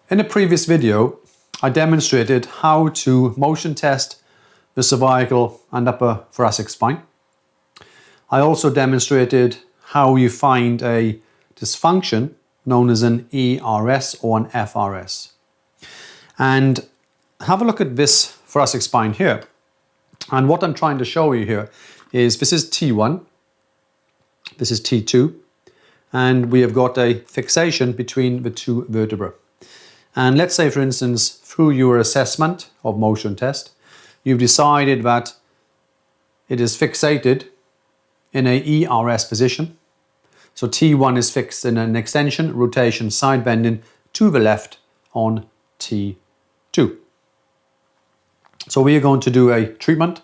In a previous video, I demonstrated how to motion test the cervical and upper thoracic spine. I also demonstrated how you find a dysfunction known as an ERS or an FRS. And have a look at this thoracic spine here. And what I'm trying to show you here is this is T1, this is T2, and we have got a fixation between the two vertebrae. And let's say, for instance, through your assessment of motion test, you've decided that it is fixated in a ERS position. So T1 is fixed in an extension, rotation, side bending to the left on T2. So we are going to do a treatment,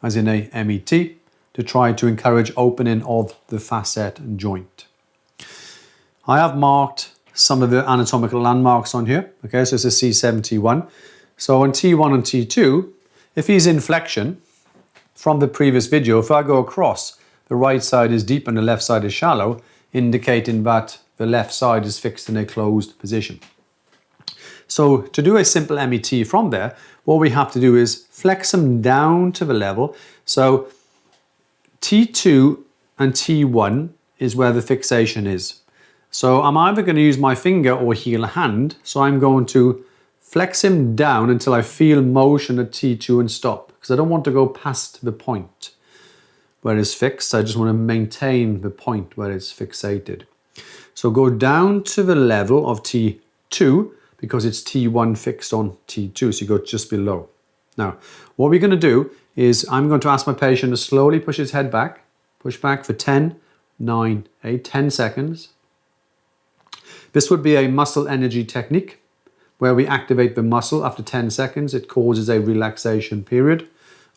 as in a MET, to try to encourage opening of the facet joint. I have marked some of the anatomical landmarks on here. Okay, so this is C71. So on T1 and T2, if he's in flexion from the previous video, if I go across, the right side is deep and the left side is shallow, indicating that the left side is fixed in a closed position. So to do a simple MET from there, what we have to do is flex them down to the level. So T2 and T1 is where the fixation is. So I'm either going to use my finger or heel hand. So I'm going to flex him down until I feel motion at T2 and stop, because I don't want to go past the point where it's fixed. I just want to maintain the point where it's fixated. So go down to the level of T2 because it's T1 fixed on T2. So you go just below. Now, what we're going to do is I'm going to ask my patient to slowly push his head back, push back for 10, 9, 8, 10 seconds. This would be a muscle energy technique where we activate the muscle after 10 seconds. It causes a relaxation period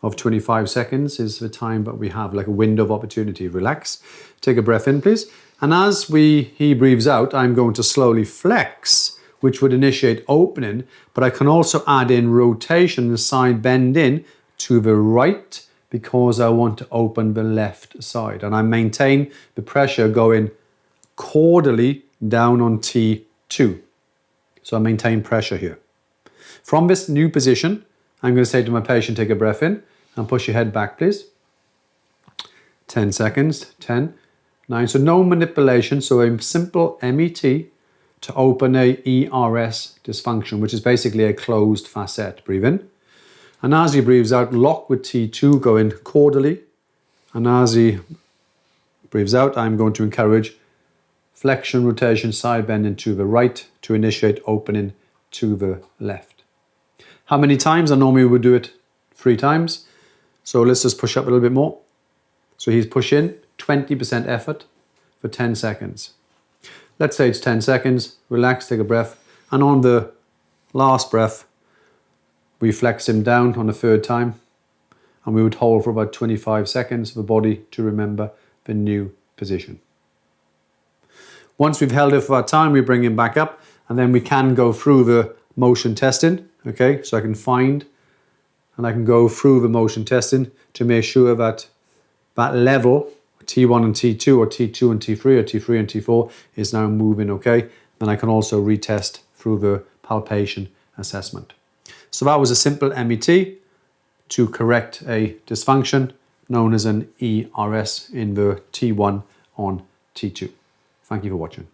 of 25 seconds is the time that we have, like a window of opportunity. Relax. Take a breath in, please. And as he breathes out, I'm going to slowly flex, which would initiate opening, but I can also add in rotation and side bend in to the right because I want to open the left side. And I maintain the pressure going caudally down on T2. So I maintain pressure here. From this new position, I'm going to say to my patient, take a breath in and push your head back, please. 10 seconds, 10, 9. So no manipulation. So a simple MET to open a ERS dysfunction, which is basically a closed facet. Breathe in. And as he breathes out, lock with T2 going caudally. And as he breathes out, I'm going to encourage flexion, rotation, side bending to the right to initiate opening to the left. How many times? I normally would do it 3 times. So let's just push up a little bit more. So he's push in, 20% effort for 10 seconds. Let's say it's 10 seconds, relax, take a breath. And on the last breath, we flex him down on the 3rd time. And we would hold for about 25 seconds for the body to remember the new position. Once we've held it for that time, we bring him back up, and then we can go through the motion testing. Okay, so I can find and I can go through the motion testing to make sure that that level, T1 and T2 or T2 and T3 or T3 and T4 is now moving, okay? Then I can also retest through the palpation assessment. So that was a simple MET to correct a dysfunction known as an ERS in the T1 on T2. Thank you for watching.